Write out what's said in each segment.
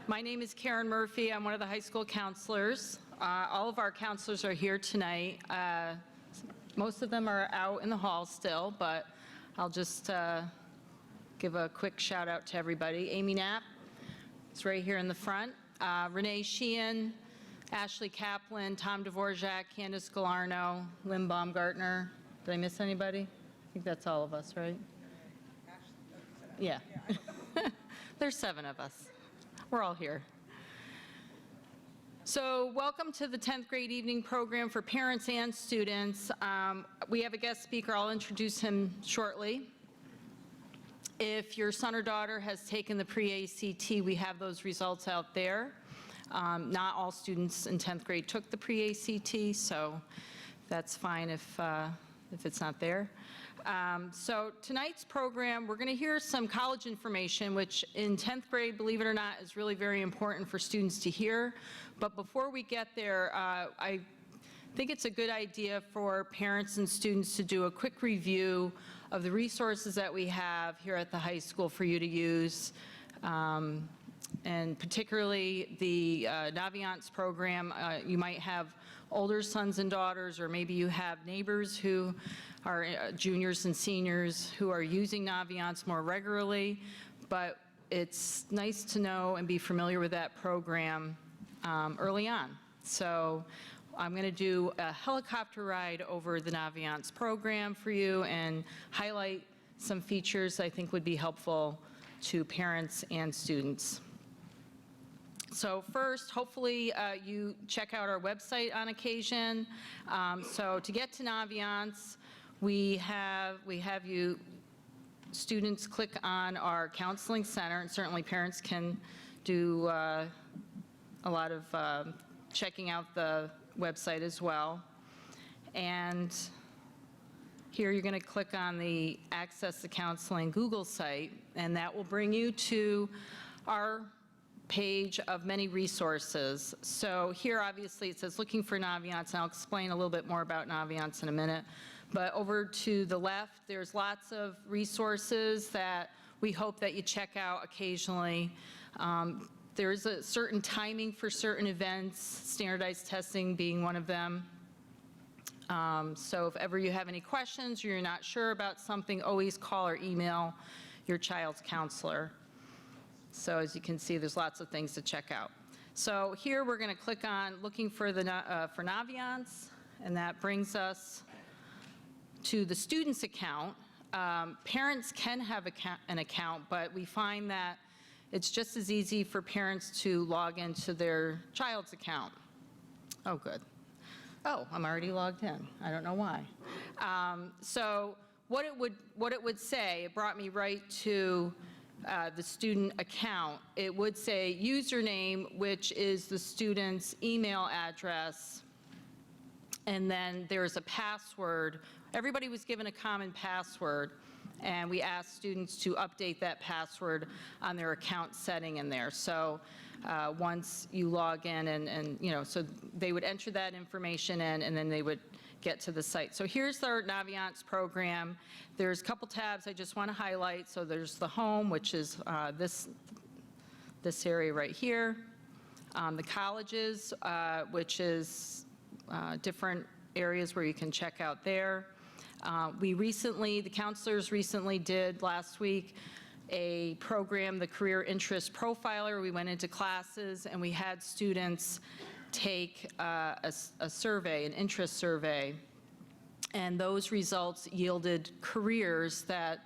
My name is Karen Murphy. I'm one of the high school counselors. All of our counselors are here tonight. Most of them are out in the hall still, but I'll just give a quick shout out to everybody. Amy Knapp is right here in the front. Renee Sheehan, Ashley Kaplan, Tom Dvorak, Candace Galarno, Lynn Baumgartner. Did I miss anybody? I think that's all of us, right? Yeah. There's 7 of us. We're all here. So welcome to the 10th grade evening program for parents and students. We have a guest speaker. I'll introduce him shortly. If your son or daughter has taken the pre-ACT, we have those results out there. Not all students in 10th grade took the pre-ACT, so that's fine if it's not there. So tonight's program, we're going to hear some college information, which in 10th grade, believe it or not, is really very important for students to hear. But before we get there, I think it's a good idea for parents and students to do a quick review of the resources that we have here at the high school for you to use. And particularly the Naviance program. You might have older sons and daughters, or maybe you have neighbors who are juniors and seniors who are using Naviance more regularly, but it's nice to know and be familiar with that program early on. So I'm going to do a helicopter ride over the Naviance program for you and highlight some features I think would be helpful to parents and students. So first, hopefully you check out our website on occasion. So to get to Naviance, we have you students click on our counseling center, and certainly parents can do a lot of checking out the website as well. And here you're going to click on the Access the Counseling Google site, and that will bring you to our page of many resources. So here obviously it says looking for Naviance, and I'll explain a little bit more about Naviance in a minute. But over to the left, there's lots of resources that we hope that you check out occasionally. There is a certain timing for certain events, standardized testing being one of them. So if ever you have any questions or you're not sure about something, always call or email your child's counselor. So as you can see, there's lots of things to check out. So here we're going to click on looking for for Naviance, and that brings us to the student's account. Parents can have an account, but we find that it's just as easy for parents to log into their child's account. Oh, good. Oh, I'm already logged in. I don't know why. So what it would say, it brought me right to the student account. It would say username, which is the student's email address, and then there's a password. Everybody was given a common password, and we asked students to update that password on their account setting in there. So once you log in and you know, so they would enter that information in, and then they would get to the site. So here's our Naviance program. There's a couple tabs I just want to highlight. So there's the home, which is this area right here. The colleges, which is different areas where you can check out there. The counselors recently did last week a program, the Career Interest Profiler. We went into classes and we had students take a survey, an interest survey, and those results yielded careers that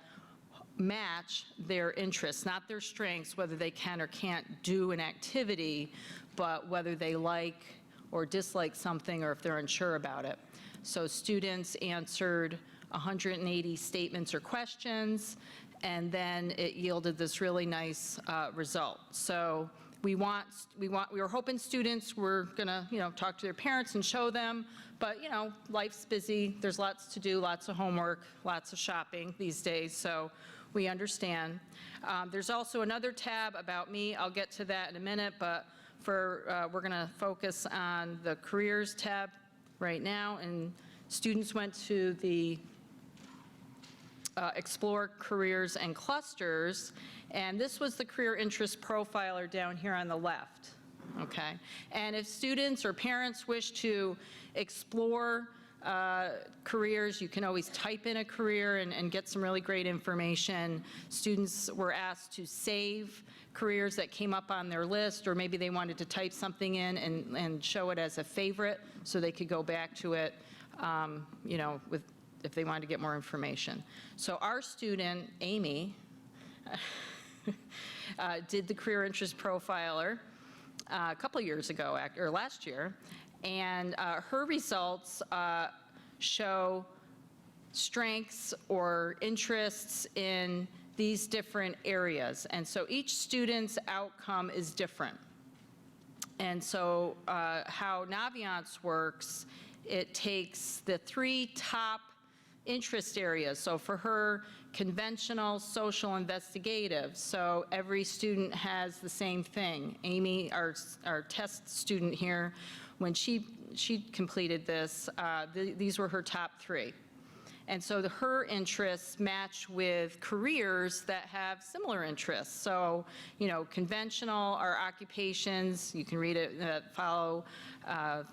match their interests, not their strengths, whether they can or can't do an activity, but whether they like or dislike something or if they're unsure about it. So students answered 180 statements or questions, and then it yielded this really nice result. So we were hoping students were gonna, talk to their parents and show them, but life's busy. There's lots to do, lots of homework, lots of shopping these days, so we understand. There's also another tab about me. I'll get to that in a minute, but we're gonna focus on the careers tab right now, and students went to the Explore Careers and Clusters, And this was the career interest profiler down here on the left, okay? And if students or parents wish to explore careers, you can always type in a career and get some really great information. Students were asked to save careers that came up on their list, or maybe they wanted to type something in and show it as a favorite so they could go back to it, you know, if they wanted to get more information. So our student, Amy, did the career interest profiler a couple years ago, or last year, and her results show strengths or interests in these different areas. And so each student's outcome is different. And so how Naviance works, it takes the 3 top interest areas. So for her, conventional, social, investigative. So every student has the same thing. Amy, our test student here, when she completed this, these were her top 3. And so her interests match with careers that have similar interests. So, you know, conventional are occupations, you can read it, follow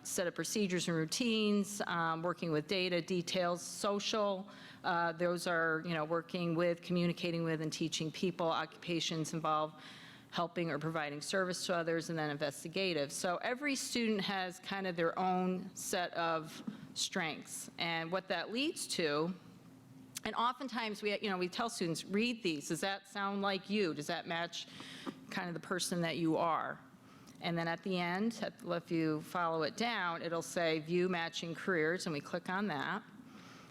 set of procedures and routines, working with data, details. Social, those are, you know, working with, communicating with, and teaching people. Occupations involve helping or providing service to others, and then investigative. So every student has kind of their own set of strengths, and what that leads to, and oftentimes we tell students, read these. Does that sound like you? Does that match kind of the person that you are? And then at the end, if you follow it down, it'll say view matching careers, and we click on that.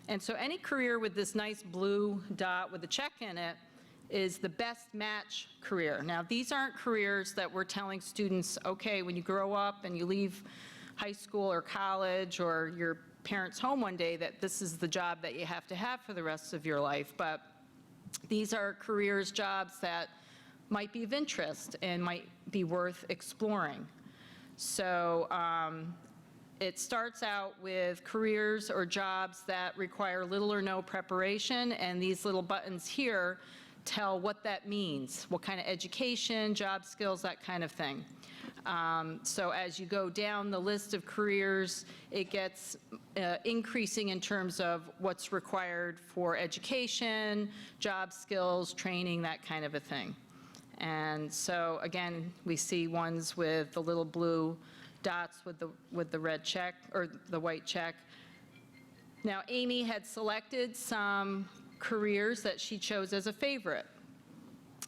And so any career with this nice blue dot with a check in it is the best match career. Now, these aren't careers that we're telling students, okay, when you grow up and you leave high school or college or your parents' home one day, that this is the job that you have to have for the rest of your life. But these are careers, jobs that might be of interest and might be worth exploring. So it starts out with careers or jobs that require little or no preparation, and these little buttons here tell what that means, what kind of education, job skills, that kind of thing. So as you go down the list of careers, it gets increasing in terms of what's required for education, job skills, training, that kind of a thing. And so again, we see ones with the little blue dots with the red check, or the white check. Now, Amy had selected some careers that she chose as a favorite.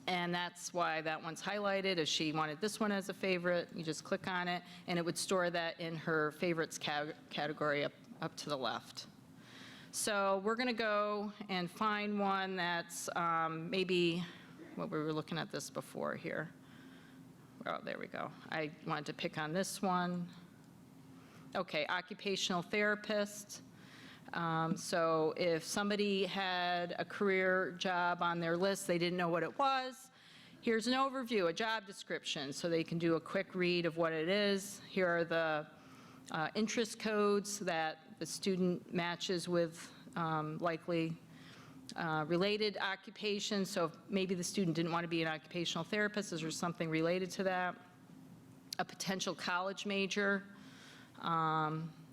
And that's why that one's highlighted. If she wanted this one as a favorite, you just click on it, and it would store that in her favorites category up to the left. So we're going to go and find one that's maybe, what we were looking at this before here. Oh, there we go. I wanted to pick on this one. Okay, occupational therapist. So if somebody had a career job on their list, they didn't know what it was, here's an overview, a job description, so they can do a quick read of what it is. Here are the interest codes that the student matches with likely related occupations. So if maybe the student didn't want to be an occupational therapist, is there something related to that? A potential college major.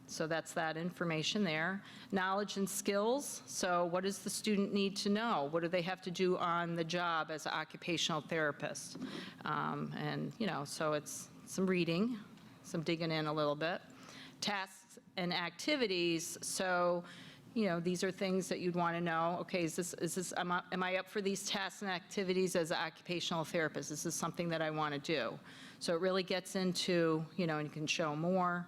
So that's that information there. Knowledge and skills. So what does the student need to know? What do they have to do on the job as an occupational therapist? And, you know, so it's some reading, some digging in a little bit. Tasks and activities. So, you know, these are things that you'd want to know. Okay, am I up for these tasks and activities as an occupational therapist? Is this something that I want to do? So it really gets into, you know, and you can show more.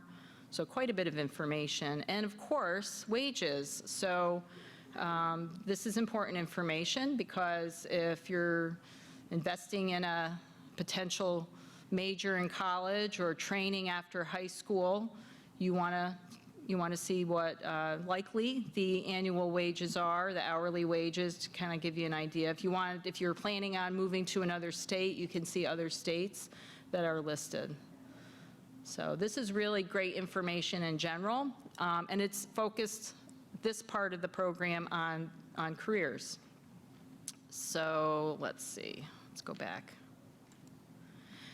So quite a bit of information. And of course, wages. So this is important information, because if you're investing in a potential major in college or training after high school, you want to see what likely the annual wages are, the hourly wages, to kind of give you an idea. If you're planning on moving to another state, you can see other states that are listed. So this is really great information in general, and it's focused, this part of the program, on careers. So let's see, Let's go back.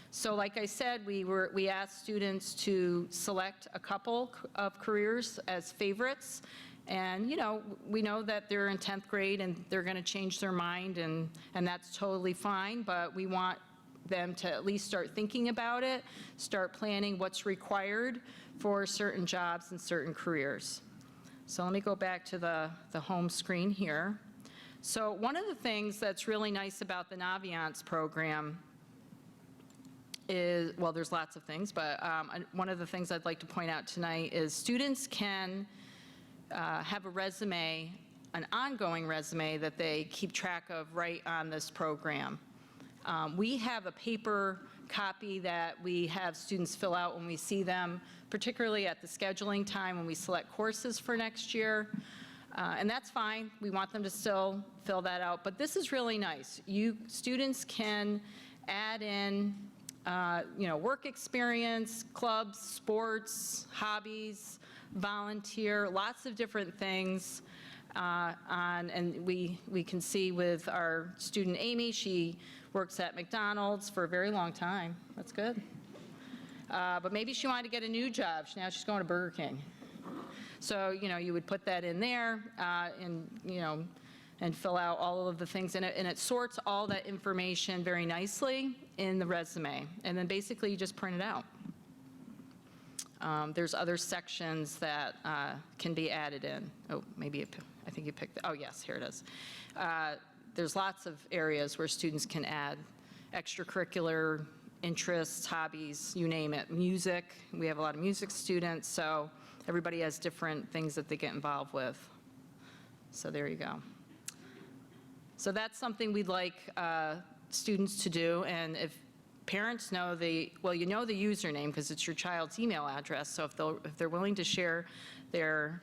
So like I said, we asked students to select a couple of careers as favorites. And, you know, we know that they're in 10th grade and they're going to change their mind, and that's totally fine, but we want them to at least start thinking about it, start planning what's required for certain jobs and certain careers. So let me go back to the home screen here. So one of the things that's really nice about the Naviance program is, well, there's lots of things, but one of the things I'd like to point out tonight is students can have a resume, an ongoing resume that they keep track of right on this program. We have a paper copy that we have students fill out when we see them, particularly at the scheduling time when we select courses for next year. And that's fine. We want them to still fill that out. But this is really nice. Students can add in you know, work experience, clubs, sports, hobbies, volunteer, lots of different things. And we can see with our student Amy, she works at McDonald's for a very long time. That's good. But maybe she wanted to get a new job. Now she's going to Burger King. So, you know, you would put that in there and, you know, and fill out all of the things in it, and it sorts all that information very nicely in the resume. And then basically you just print it out. There's other sections that can be added in. Oh, maybe I think you picked, oh yes, here it is. There's lots of areas where students can add extracurricular interests, hobbies, you name it. Music, we have a lot of music students, so everybody has different things that they get involved with. So there you go. So that's something we'd like students to do, and if parents know well, you know the username because it's your child's email address, so if they're willing to share their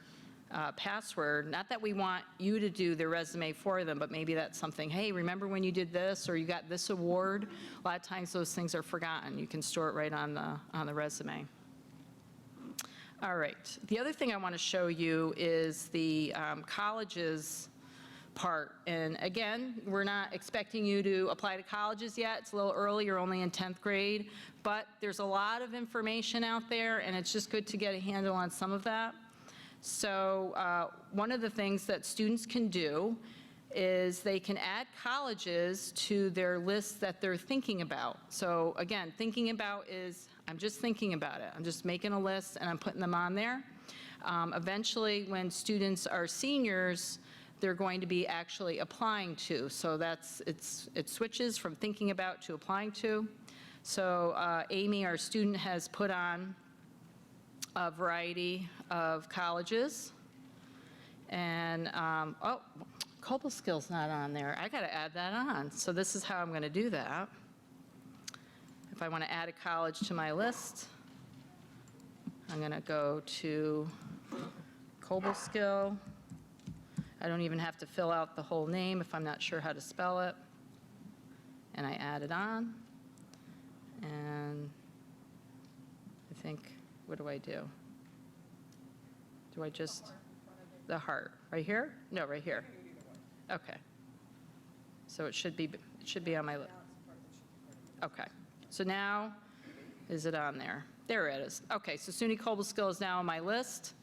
password, not that we want you to do their resume for them, but maybe that's something, hey, remember when you did this or you got this award? A lot of times those things are forgotten. You can store it right on the resume. All right, the other thing I want to show you is the colleges part. And again, we're not expecting you to apply to colleges yet. It's a little early, you're only in 10th grade, but there's a lot of information out there, and it's just good to get a handle on some of that. So one of the things that students can do is they can add colleges to their list that they're thinking about. So again, thinking about is, I'm just thinking about it. I'm just making a list and I'm putting them on there. Eventually, when students are seniors, they're going to be actually applying to. So it switches from thinking about to applying to. So Amy, our student, has put on a variety of colleges. And, oh, Cobleskill's not on there. I gotta add that on. So this is how I'm gonna do that. If I wanna add a college to my list, I'm gonna go to Cobleskill. I don't even have to fill out the whole name if I'm not sure how to spell it. And I add it on. And I think, what do I do? Do I just, the heart, right here? No, right here. Okay. So it should be on my list. Okay. So now, is it on there? There it is. Okay, so SUNY Cobleskill is now on my list.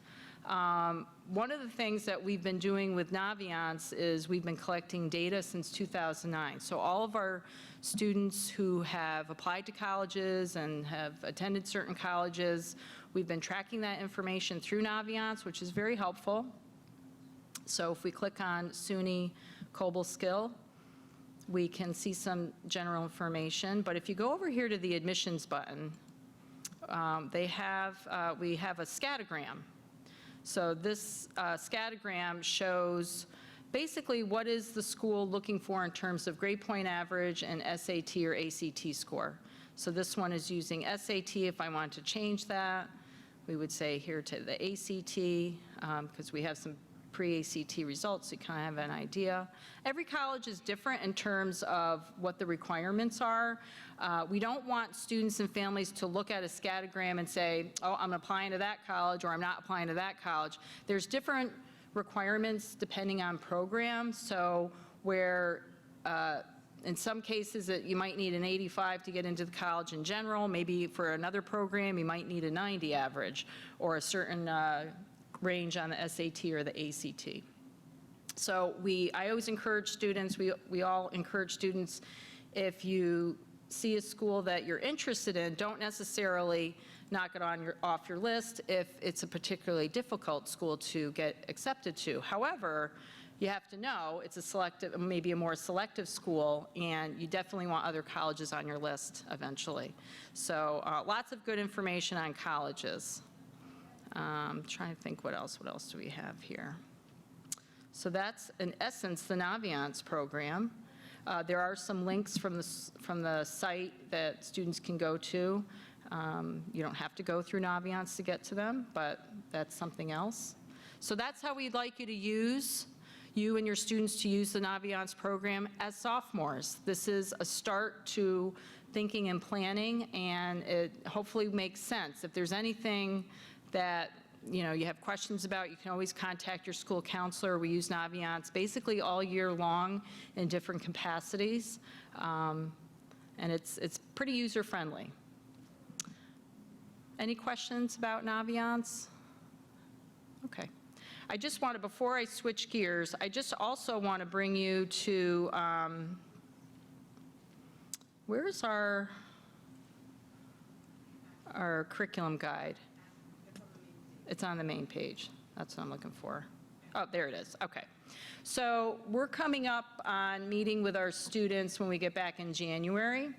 One of the things that we've been doing with Naviance is we've been collecting data since 2009. So all of our students who have applied to colleges and have attended certain colleges, we've been tracking that information through Naviance, which is very helpful. So if we click on SUNY Cobleskill, we can see some general information. But if you go over here to the admissions button, we have a scattergram. So this scattergram shows basically what is the school looking for in terms of grade point average and SAT or ACT score. So this one is using SAT. If I want to change that, we would say here to the ACT, because we have some pre-ACT results, so you kind of have an idea. Every college is different in terms of what the requirements are. We don't want students and families to look at a scattergram and say, oh, I'm applying to that college or I'm not applying to that college. There's different requirements depending on program. So where In some cases, you might need an 85 to get into the college in general. Maybe for another program, you might need a 90 average or a certain range on the SAT or the ACT. So I always encourage students, we all encourage students, if you see a school that you're interested in, don't necessarily knock it off your list if it's a particularly difficult school to get accepted to. However, you have to know it's a selective, maybe a more selective school, and you definitely want other colleges on your list eventually. So lots of good information on colleges. Trying to think what else do we have here? So that's, in essence, the Naviance program. There are some links from the site that students can go to. You don't have to go through Naviance to get to them, but that's something else. So that's how we'd like you and your students to use the Naviance program as sophomores. This is a start to thinking and planning, and it hopefully makes sense. If there's anything that you have questions about, you can always contact your school counselor. We use Naviance basically all year long in different capacities, and it's pretty user-friendly. Any questions about Naviance? Okay. I just want to, before I switch gears, I just also want to bring you to, where's our curriculum guide? It's on the main page. That's what I'm looking for. Oh, there it is. Okay. So we're coming up on meeting with our students when we get back in January.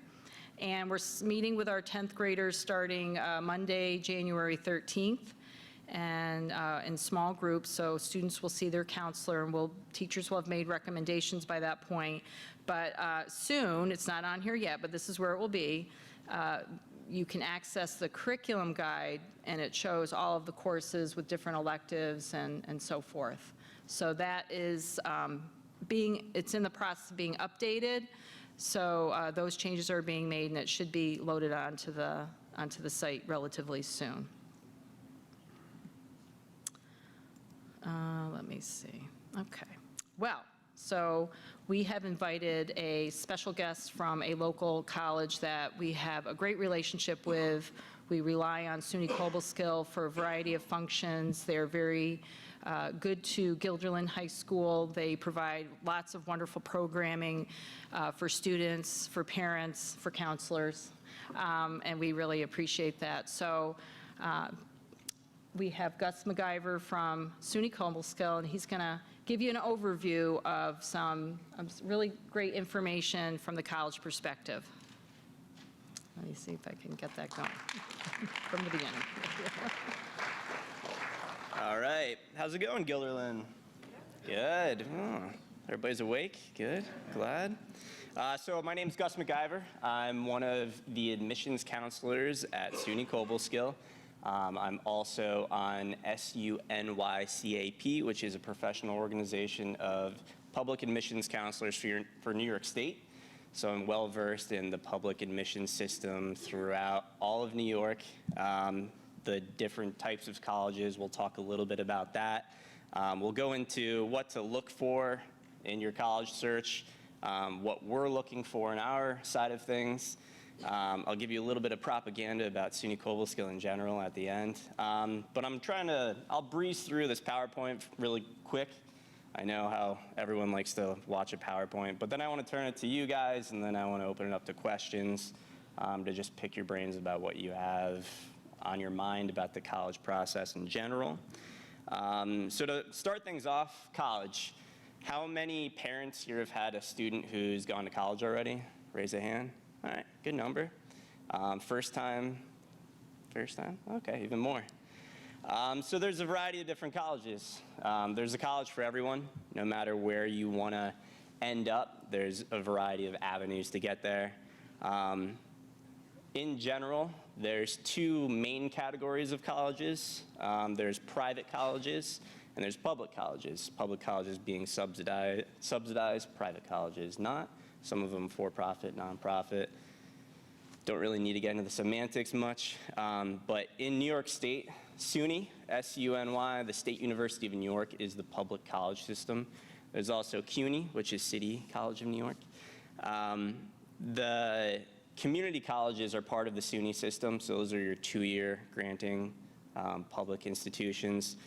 And we're meeting with our 10th graders starting Monday, January 13th. And in small groups, so students will see their counselor, and teachers will have made recommendations by that point. But soon, it's not on here yet, but this is where it will be, you can access the curriculum guide, and it shows all of the courses with different electives and so forth. So that is it's in the process of being updated, so those changes are being made, and it should be loaded onto the site relatively soon. Let me see. Okay. Well, so we have invited a special guest from a local college that we have a great relationship with. We rely on SUNY Cobleskill for a variety of functions. They're very good to Guilderland High School. They provide lots of wonderful programming for students, for parents, for counselors, and we really appreciate that. So we have Gus MacGyver from SUNY Cobleskill, and he's going to give you an overview of some really great information from the college perspective. Let me see if I can get that going from the beginning. All right. How's it going, Guilderland? Good. Oh, everybody's awake? Good. Glad. So my name's Gus MacGyver. I'm one of the admissions counselors at SUNY Cobleskill. I'm also on SUNY, which is a professional organization of public admissions counselors for New York State. So I'm well versed in the public admissions system throughout all of New York. The different types of colleges, we'll talk a little bit about that. We'll go into what to look for in your college search, what we're looking for in our side of things. I'll give you a little bit of propaganda about SUNY Cobleskill in general at the end. But I'll breeze through this PowerPoint really quick. I know how everyone likes to watch a PowerPoint, but then I want to turn it to you guys, and then I want to open it up to questions to just pick your brains about what you have on your mind about the college process in general. So to start things off, college. How many parents here have had a student who's gone to college already? Raise a hand. All right, good number. First time? Okay, even more. So there's a variety of different colleges. There's a college for everyone, no matter where you want to end up. There's a variety of avenues to get there. In general, there's two main categories of colleges. There's private colleges and there's public colleges. Public colleges being subsidized, private colleges not. Some of them for-profit, non-profit. Don't really need to get into the semantics much. But in New York State, SUNY, S-U-N-Y, the State University of New York, is the public college system. There's also CUNY, which is City College of New York. The community colleges are part of the SUNY system, so those are your 2-year granting public institutions.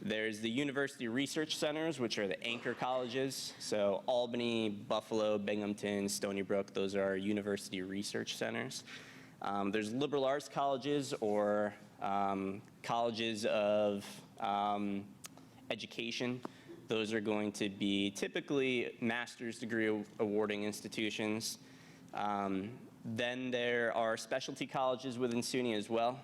There's the university research centers, which are the anchor colleges. So Albany, Buffalo, Binghamton, Stony Brook, those are our university research centers. There's liberal arts colleges, or colleges of education. Those are going to be typically master's degree awarding institutions. Then there are specialty colleges within SUNY as well.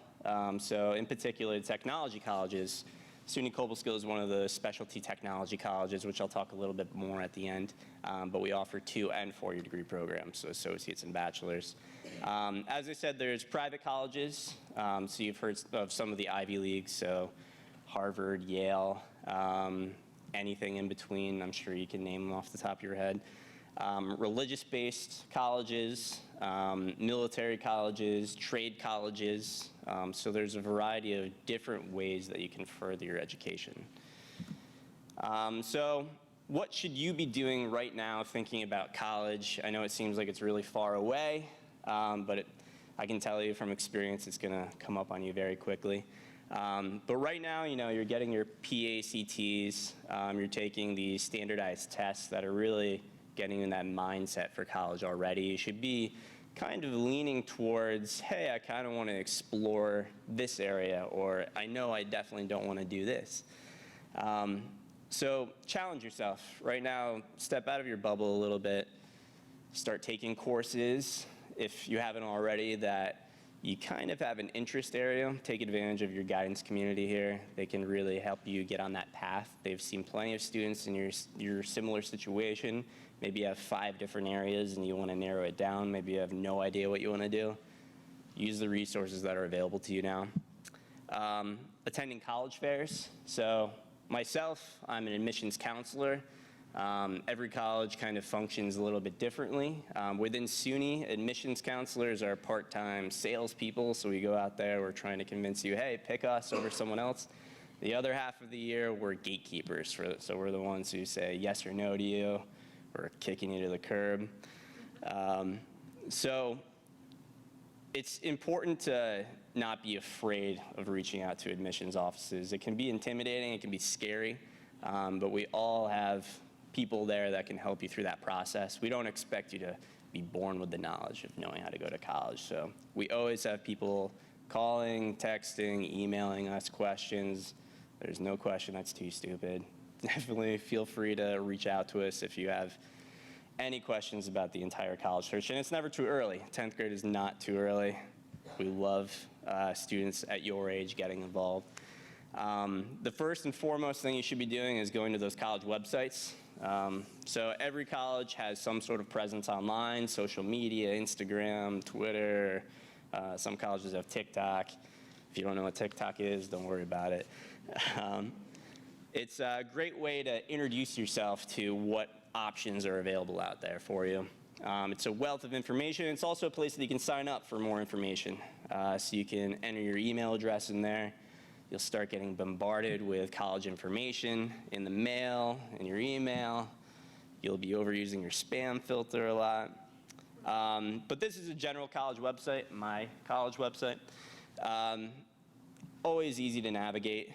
So in particular, technology colleges. SUNY Cobleskill is one of the specialty technology colleges, which I'll talk a little bit more at the end. But we offer 2- and 4-year degree programs, so associates and bachelors. As I said, there's private colleges. So you've heard of some of the Ivy Leagues, so Harvard, Yale, anything in between. I'm sure you can name them off the top of your head. Religious-based colleges, military colleges, trade colleges. So there's a variety of different ways that you can further your education. So what should you be doing right now thinking about college? I know it seems like it's really far away, but I can tell you from experience it's going to come up on you very quickly. But right now, you're getting your PACTs, you're taking these standardized tests that are really getting in that mindset for college already. You should be kind of leaning towards, hey, I kind of want to explore this area, or I know I definitely don't want to do this. So challenge yourself. Right now, step out of your bubble a little bit. Start taking courses, if you haven't already, that you kind of have an interest area. Take advantage of your guidance community here. They can really help you get on that path. They've seen plenty of students in your similar situation. Maybe you have 5 different areas and you want to narrow it down. Maybe you have no idea what you want to do. Use the resources that are available to you now. Attending college fairs. So myself, I'm an admissions counselor. Every college kind of functions a little bit differently. Within SUNY, admissions counselors are part-time salespeople, so we go out there, we're trying to convince you, hey, pick us over someone else. The other half of the year, we're gatekeepers, so we're the ones who say yes or no to you. We're kicking you to the curb. So it's important to not be afraid of reaching out to admissions offices. It can be intimidating, it can be scary, but we all have people there that can help you through that process. We don't expect you to be born with the knowledge of knowing how to go to college. So we always have people calling, texting, emailing us questions. There's no question that's too stupid. Definitely feel free to reach out to us if you have any questions about the entire college search. And it's never too early. 10th grade is not too early. We love students at your age getting involved. The first and foremost thing you should be doing is going to those college websites. So every college has some sort of presence online, social media, Instagram, Twitter. Some colleges have TikTok. If you don't know what TikTok is, don't worry about it. It's a great way to introduce yourself to what options are available out there for you. It's a wealth of information. It's also a place that you can sign up for more information. So you can enter your email address in there. You'll start getting bombarded with college information in the mail, in your email. You'll be overusing your spam filter a lot. But this is a general college website, my college website. Always easy to navigate.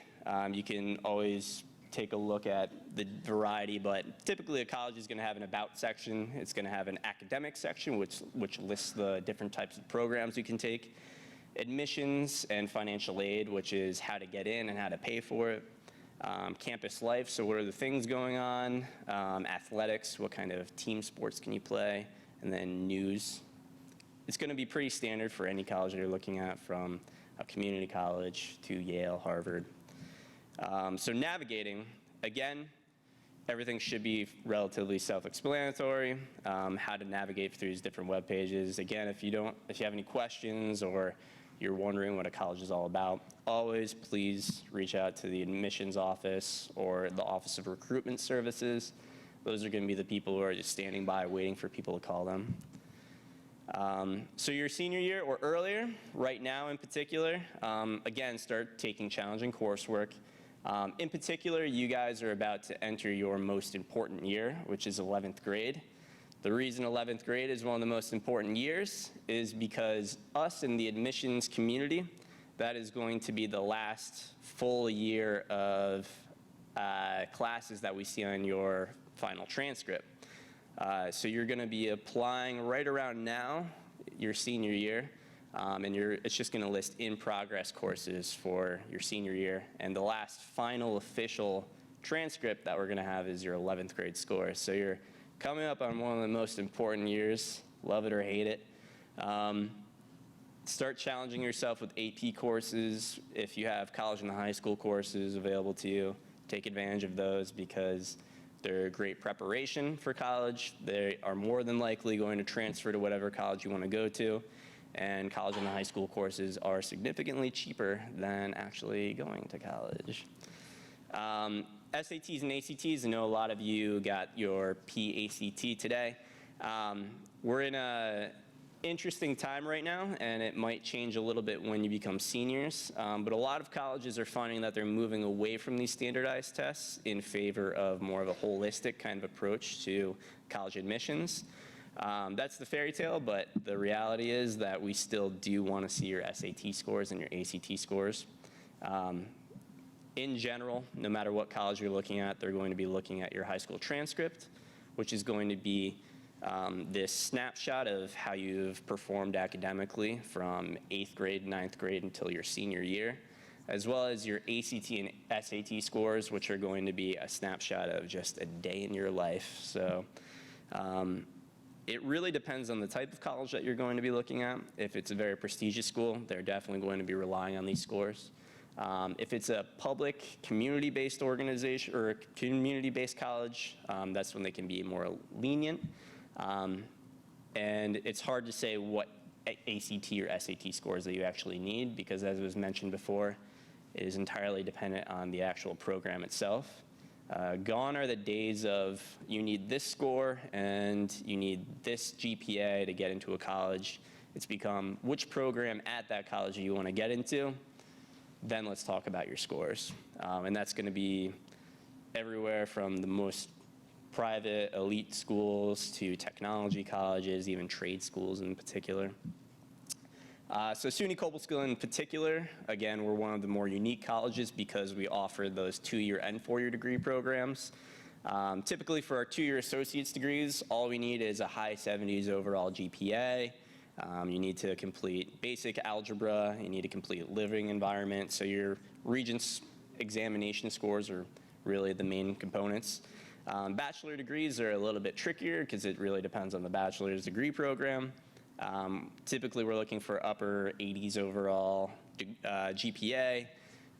You can always take a look at the variety, but typically a college is going to have an about section. It's going to have an academic section, which lists the different types of programs you can take. Admissions and financial aid, which is how to get in and how to pay for it. Campus life, so what are the things going on? Athletics, what kind of team sports can you play? And then news. It's going to be pretty standard for any college that you're looking at, from a community college to Yale, Harvard. So navigating, again, everything should be relatively self-explanatory. How to navigate through these different web pages. Again, if you have any questions or you're wondering what a college is all about, always please reach out to the admissions office or the Office of Recruitment Services. Those are going to be the people who are just standing by waiting for people to call them. So your senior year or earlier, right now in particular, again, start taking challenging coursework. In particular, you guys are about to enter your most important year, which is 11th grade. The reason 11th grade is one of the most important years is because us in the admissions community, that is going to be the last full year of classes that we see on your final transcript. So you're going to be applying right around now, your senior year, and it's just going to list in-progress courses for your senior year. And the last final official transcript that we're going to have is your 11th grade score. So you're coming up on one of the most important years, love it or hate it. Start challenging yourself with AP courses. If you have college and high school courses available to you, take advantage of those because they're great preparation for college. They are more than likely going to transfer to whatever college you want to go to. And college and high school courses are significantly cheaper than actually going to college. SATs and ACTs, I know a lot of you got your PACT today. We're in an interesting time right now, and it might change a little bit when you become seniors, but a lot of colleges are finding that they're moving away from these standardized tests in favor of more of a holistic kind of approach to college admissions. That's the fairy tale, but the reality is that we still do want to see your SAT scores and your ACT scores. In general, no matter what college you're looking at, they're going to be looking at your high school transcript, which is going to be this snapshot of how you've performed academically from 8th grade, 9th grade until your senior year, as well as your ACT and SAT scores, which are going to be a snapshot of just a day in your life. So it really depends on the type of college that you're going to be looking at. If it's a very prestigious school, they're definitely going to be relying on these scores. If it's a public community-based organization or a community-based college, that's when they can be more lenient. And it's hard to say what ACT or SAT scores that you actually need because, as was mentioned before, it is entirely dependent on the actual program itself. Gone are the days of you need this score and you need this GPA to get into a college. It's become which program at that college do you want to get into? Then let's talk about your scores. And that's going to be everywhere from the most private elite schools to technology colleges, even trade schools in particular. So SUNY Cobleskill in particular, again, we're one of the more unique colleges because we offer those 2-year and 4-year degree programs. Typically for our 2-year associate's degrees, all we need is a high 70s overall GPA. You need to complete basic algebra, you need to complete living environment, so your Regents examination scores are really the main components. Bachelor degrees are a little bit trickier because it really depends on the bachelor's degree program. Typically we're looking for upper 80s overall GPA,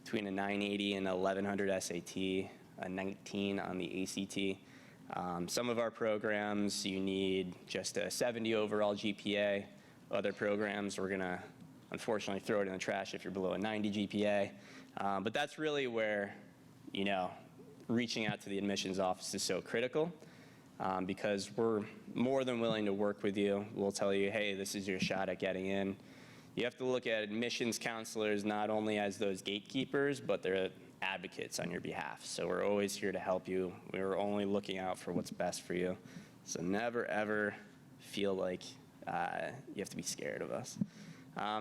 between a 980 and 1100 SAT, a 19 on the ACT. Some of our programs you need just a 70 overall GPA. Other programs, we're going to unfortunately throw it in the trash if you're below a 90 GPA. But that's really where, you know, reaching out to the admissions office is so critical because we're more than willing to work with you. We'll tell you, hey, this is your shot at getting in. You have to look at admissions counselors not only as those gatekeepers, but they're advocates on your behalf. So we're always here to help you. We're only looking out for what's best for you. So never, ever feel like you have to be scared of us.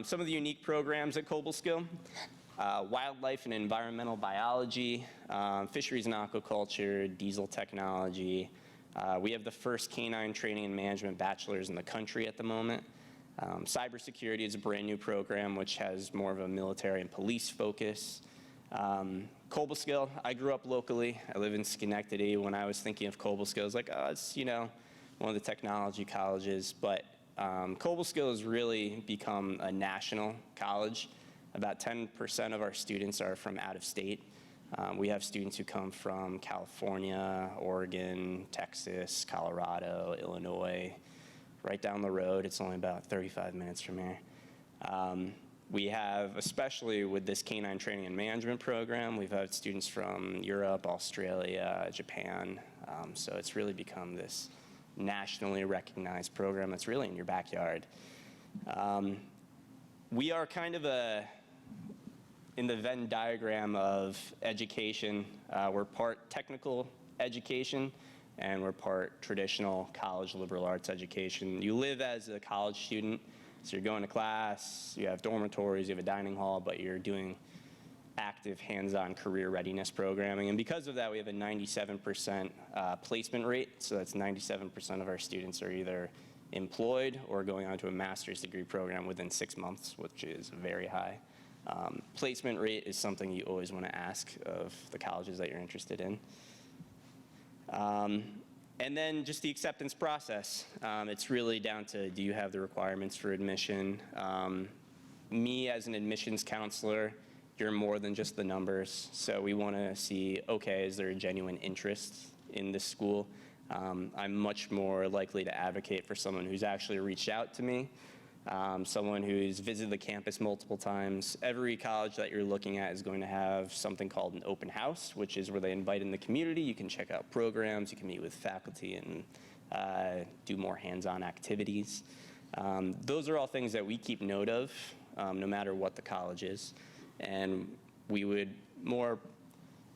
Some of the unique programs at Cobleskill, wildlife and environmental biology, fisheries and aquaculture, diesel technology. We have the first canine training and management bachelor's in the country at the moment. Cybersecurity is a brand new program which has more of a military and police focus. Cobleskill, I grew up locally. I live in Schenectady. When I was thinking of Cobleskill, I was like, oh, it's, you know, one of the technology colleges. But Cobleskill has really become a national college. About 10% of our students are from out of state. We have students who come from California, Oregon, Texas, Colorado, Illinois, right down the road. It's only about 35 minutes from here. We have, especially with this canine training and management program, we've had students from Europe, Australia, Japan. So it's really become this nationally recognized program that's really in your backyard. We are kind of in the Venn diagram of education. We're part technical education, and we're part traditional college liberal arts education. You live as a college student, so you're going to class, you have dormitories, you have a dining hall, but you're doing active hands-on career readiness programming. And because of that, we have a 97% placement rate. So that's 97% of our students are either employed or going on to a master's degree program within 6 months, which is very high. Placement rate is something you always want to ask of the colleges that you're interested in. And then just the acceptance process. It's really down to, do you have the requirements for admission? Me as an admissions counselor, you're more than just the numbers. So we want to see, okay, is there a genuine interest in this school? I'm much more likely to advocate for someone who's actually reached out to me, someone who's visited the campus multiple times. Every college that you're looking at is going to have something called an open house, which is where they invite in the community. You can check out programs, you can meet with faculty and do more hands-on activities. Those are all things that we keep note of, no matter what the college is. And we'd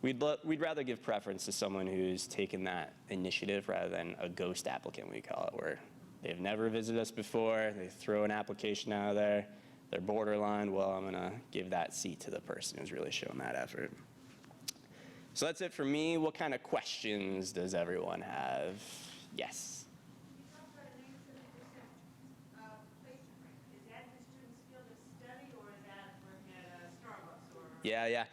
rather give preference to someone who's taken that initiative rather than a ghost applicant, we call it, where they've never visited us before, they throw an application out there, they're borderline. Well, I'm gonna give that seat to the person who's really shown that effort. So that's it for me. What kind of questions does everyone have? Yes. Yeah.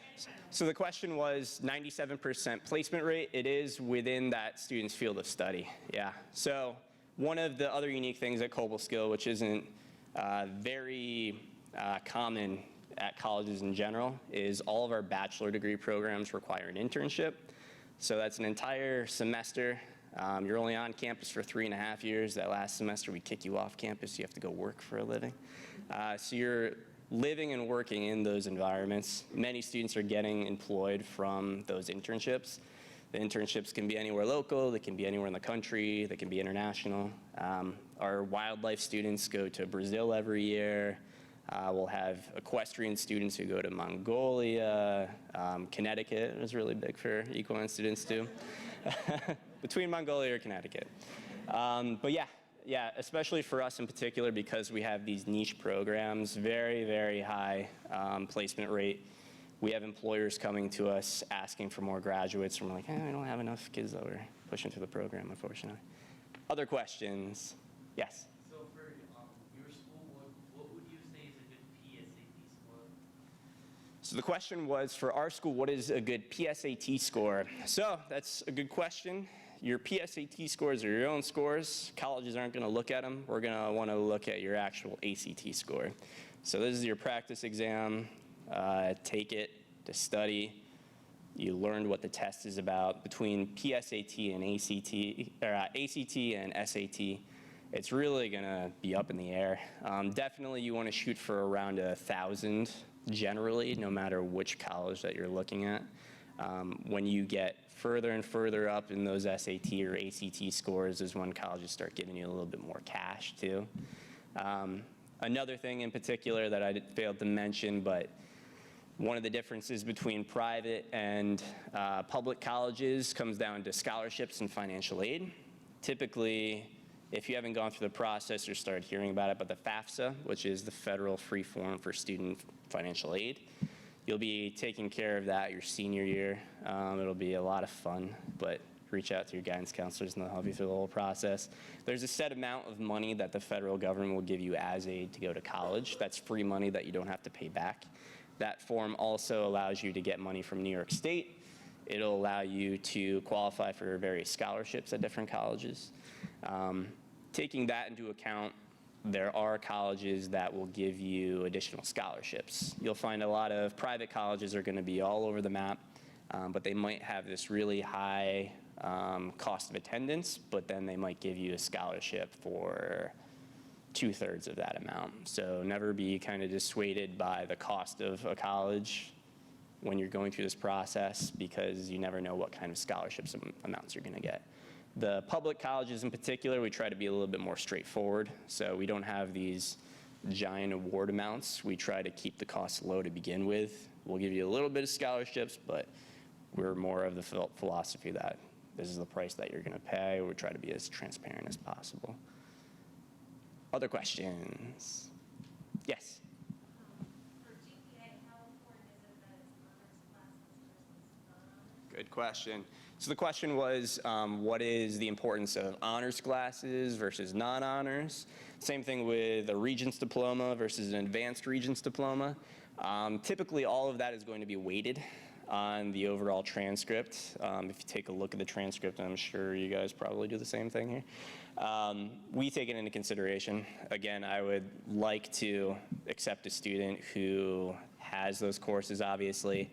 So the question was 97% placement rate. It is within that student's field of study. Yeah. So one of the other unique things at Cobleskill, which isn't very common at colleges in general, is all of our bachelor degree programs require an internship. So that's an entire semester. You're only on campus for 3.5 years. That last semester, we kick you off campus. You have to go work for a living. So you're living and working in those environments. Many students are getting employed from those internships. The internships can be anywhere local, they can be anywhere in the country, they can be international. Our wildlife students go to Brazil every year. We'll have equestrian students who go to Mongolia. Connecticut is really big for equine students too. Between Mongolia or Connecticut. But yeah, especially for us in particular, because we have these niche programs, very, very high placement rate. We have employers coming to us asking for more graduates, and we're like, I don't have enough kids that we're pushing through the program, unfortunately. Other questions? Yes? So for your school, what would you say is a good PSAT score? So the question was, for our school, what is a good PSAT score? So that's a good question. Your PSAT scores are your own scores. Colleges aren't going to look at them. We're going to want to look at your actual ACT score. So this is your practice exam. Take it to study. You learned what the test is about. Between PSAT and ACT, or ACT and SAT, it's really going to be up in the air. Definitely you want to shoot for around 1,000 generally, no matter which college that you're looking at. When you get further and further up in those SAT or ACT scores is when colleges start giving you a little bit more cash too. Another thing in particular that I failed to mention, but one of the differences between private and public colleges comes down to scholarships and financial aid. Typically, if you haven't gone through the process or started hearing about it, but the FAFSA, which is the Federal Free Form for Student Financial Aid, you'll be taking care of that your senior year. It'll be a lot of fun, but reach out to your guidance counselors and they'll help you through the whole process. There's a set amount of money that the federal government will give you as aid to go to college. That's free money that you don't have to pay back. That form also allows you to get money from New York State. It'll allow you to qualify for various scholarships at different colleges. Taking that into account, there are colleges that will give you additional scholarships. You'll find a lot of private colleges are going to be all over the map, but they might have this really high cost of attendance, but then they might give you a scholarship for 2/3 of that amount. So never be kind of dissuaded by the cost of a college when you're going through this process, because you never know what kind of scholarships amounts you're going to get. The public colleges in particular, we try to be a little bit more straightforward. So we don't have these giant award amounts. We try to keep the costs low to begin with. We'll give you a little bit of scholarships, but we're more of the philosophy that this is the price that you're going to pay. We try to be as transparent as possible. Other questions? Yes? For GPA, how important is it that it's honors classes versus non-honors? Good question. So the question was, what is the importance of honors classes versus non-honors? Same thing with a Regents diploma versus an advanced Regents diploma. Typically, all of that is going to be weighted on the overall transcript. If you take a look at the transcript, I'm sure you guys probably do the same thing here. We take it into consideration. Again, I would like to accept a student who has those courses, obviously.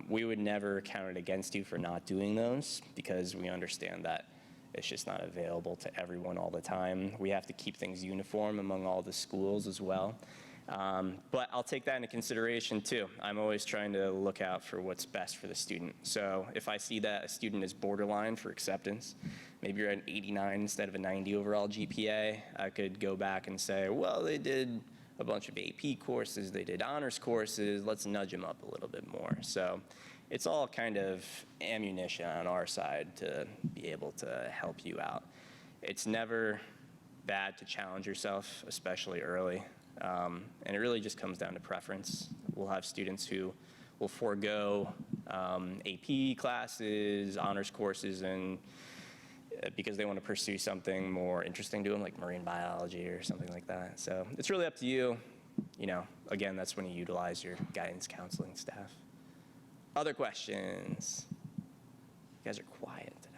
We would never count it against you for not doing those because we understand that it's just not available to everyone all the time. We have to keep things uniform among all the schools as well. But I'll take that into consideration too. I'm always trying to look out for what's best for the student. So if I see that a student is borderline for acceptance, maybe you're at an 89 instead of a 90 overall GPA, I could go back and say, well, they did a bunch of AP courses, they did honors courses, let's nudge them up a little bit more. So it's all kind of ammunition on our side to be able to help you out. It's never bad to challenge yourself, especially early. And it really just comes down to preference. We'll have students who will forego AP classes, honors courses, and because they want to pursue something more interesting to them, like marine biology or something like that. So it's really up to you. You know, again, that's when you utilize your guidance counseling staff. Other questions? You guys are quiet today.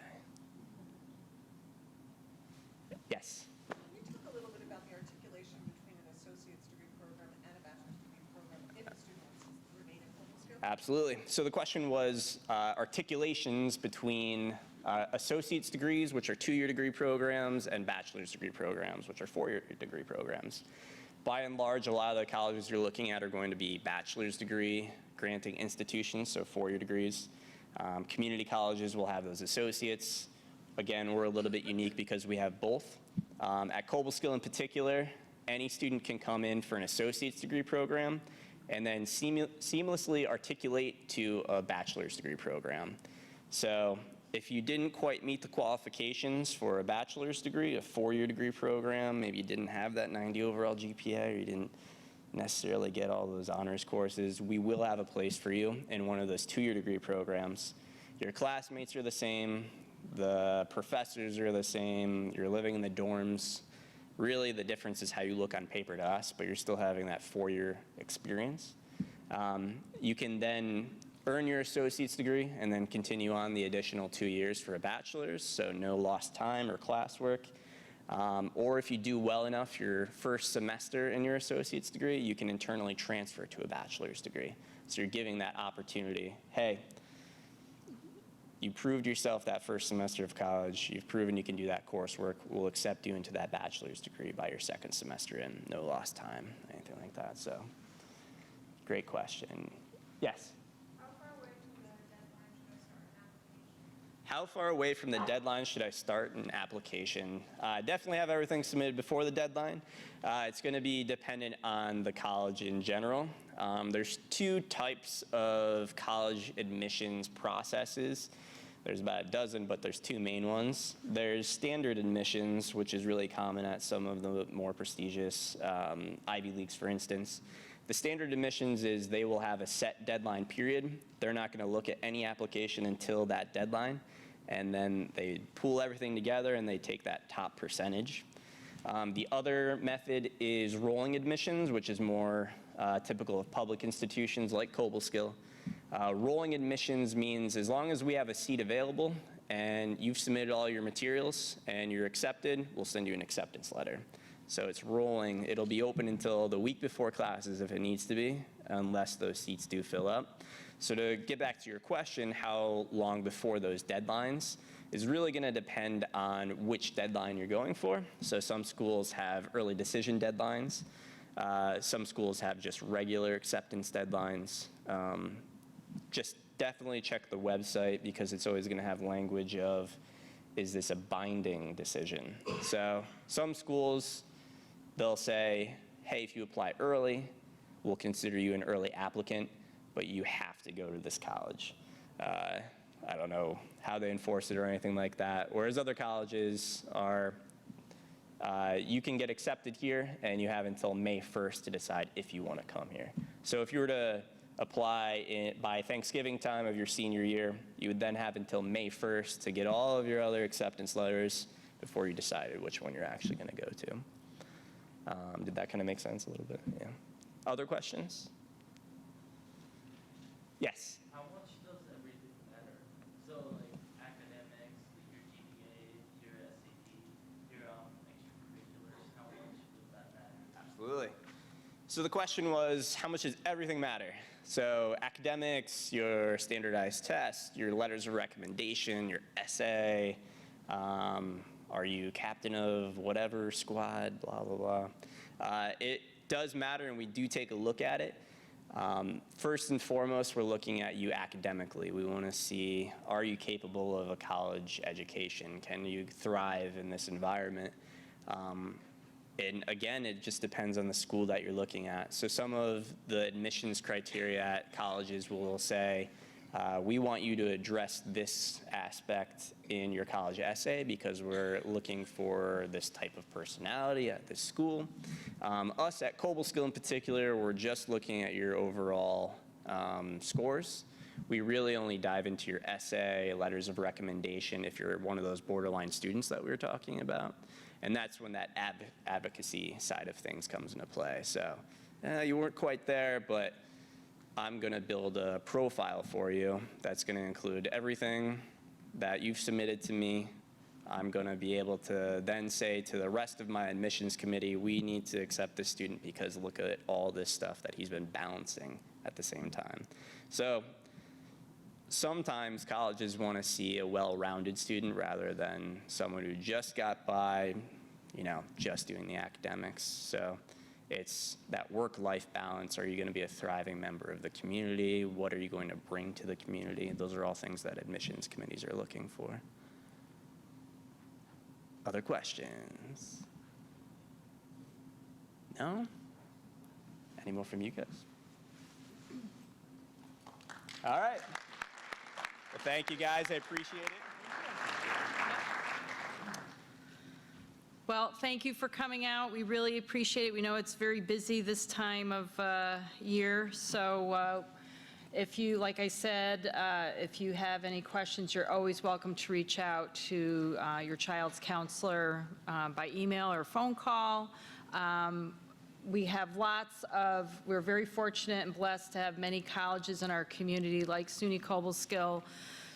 Yes? Can you talk a little bit about the articulation between an associate's degree program and a bachelor's degree program if the student wants to remain in Cobleskill? Absolutely. So the question was articulations between associate's degrees, which are 2-year degree programs, and bachelor's degree programs, which are 4-year degree programs. By and large, a lot of the colleges you're looking at are going to be bachelor's degree granting institutions, so 4-year degrees. Community colleges will have those associates. Again, we're a little bit unique because we have both. At Cobleskill in particular, any student can come in for an associate's degree program and then seamlessly articulate to a bachelor's degree program. So if you didn't quite meet the qualifications for a bachelor's degree, a 4-year degree program, maybe you didn't have that 90 overall GPA, or you didn't necessarily get all those honors courses, we will have a place for you in one of those 2-year degree programs. Your classmates are the same, the professors are the same, you're living in the dorms. Really, the difference is how you look on paper to us, but you're still having that 4-year experience. You can then earn your associate's degree and then continue on the additional 2 years for a bachelor's, so no lost time or classwork. Or if you do well enough your first semester in your associate's degree, you can internally transfer to a bachelor's degree. So you're giving that opportunity. Hey, you proved yourself that first semester of college. You've proven you can do that coursework. We'll accept you into that bachelor's degree by your second semester in. No lost time, anything like that. So, great question. Yes? How far away from the deadline should I start an application? Definitely have everything submitted before the deadline. It's going to be dependent on the college in general. There's 2 types of college admissions processes. There's about a dozen, but there's 2 main ones. There's standard admissions, which is really common at some of the more prestigious Ivy Leagues, for instance. The standard admissions is they will have a set deadline period. They're not going to look at any application until that deadline, and then they pool everything together and they take that top percentage. The other method is rolling admissions, which is more typical of public institutions like Cobleskill. Rolling admissions means as long as we have a seat available and you've submitted all your materials and you're accepted, we'll send you an acceptance letter. So it's rolling. It'll be open until the week before classes if it needs to be, unless those seats do fill up. So to get back to your question, how long before those deadlines is really going to depend on which deadline you're going for. So some schools have early decision deadlines. Some schools have just regular acceptance deadlines. Just definitely check the website because it's always going to have language of, is this a binding decision? So some schools, they'll say, hey, if you apply early, we'll consider you an early applicant, but you have to go to this college. I don't know how they enforce it or anything like that. Whereas other colleges are, you can get accepted here and you have until May 1st to decide if you want to come here. So if you were to apply by Thanksgiving time of your senior year, you would then have until May 1st to get all of your other acceptance letters before you decided which one you're actually going to go to. Did that kind of make sense a little bit? Yeah. Other questions? Yes. How much does everything matter? So like academics, your GPA, your SAT, your extracurriculars, how much does that matter? Absolutely. So the question was, how much does everything matter? So academics, your standardized tests, your letters of recommendation, your essay, are you captain of whatever squad, blah, blah, blah. It does matter, and we do take a look at it. First and foremost, we're looking at you academically. We want to see, are you capable of a college education? Can you thrive in this environment? And again, it just depends on the school that you're looking at. So some of the admissions criteria at colleges will say, we want you to address this aspect in your college essay because we're looking for this type of personality at this school. Us at Cobleskill in particular, we're just looking at your overall scores. We really only dive into your essay, letters of recommendation if you're one of those borderline students that we were talking about. And that's when that advocacy side of things comes into play. So you weren't quite there, but I'm going to build a profile for you that's going to include everything that you've submitted to me. I'm going to be able to then say to the rest of my admissions committee, we need to accept this student because look at all this stuff that he's been balancing at the same time. So sometimes colleges want to see a well-rounded student rather than someone who just got by, just doing the academics. So it's that work-life balance. Are you going to be a thriving member of the community? What are you going to bring to the community? Those are all things that admissions committees are looking for. Other questions? No? Any more from you guys? All right. Well, thank you guys. I appreciate it. Well, thank you for coming out. We really appreciate it. We know it's very busy this time of year. So if you, like I said, if you have any questions, you're always welcome to reach out to your child's counselor by email or phone call. We have we're very fortunate and blessed to have many colleges in our community like SUNY Cobleskill.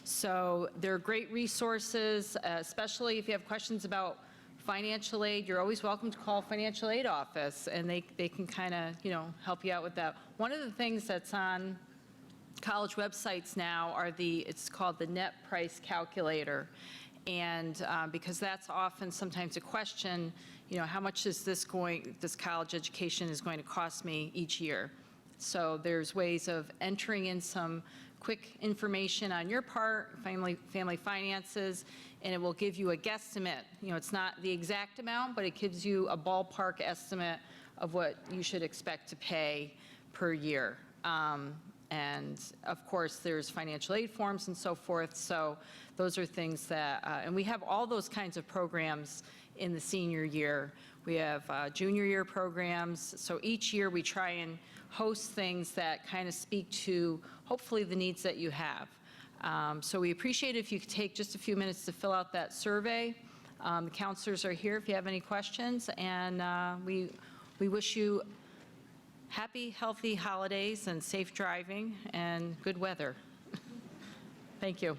So they're great resources, especially if you have questions about financial aid. You're always welcome to call financial aid office, and they can kind of, help you out with that. One of the things that's on college websites now it's called the net price calculator. And because that's often sometimes a question, how much is this college education is going to cost me each year? So there's ways of entering in some quick information on your part, family finances, and it will give you a guesstimate. It's not the exact amount, but it gives you a ballpark estimate of what you should expect to pay per year. And of course, there's financial aid forms and so forth. So those are things that, and we have all those kinds of programs in the senior year. We have junior year programs. So each year we try and host things that kind of speak to hopefully the needs that you have. So we appreciate it if you could take just a few minutes to fill out that survey. The counselors are here if you have any questions, and we wish you happy, healthy holidays and safe driving and good weather. Thank you.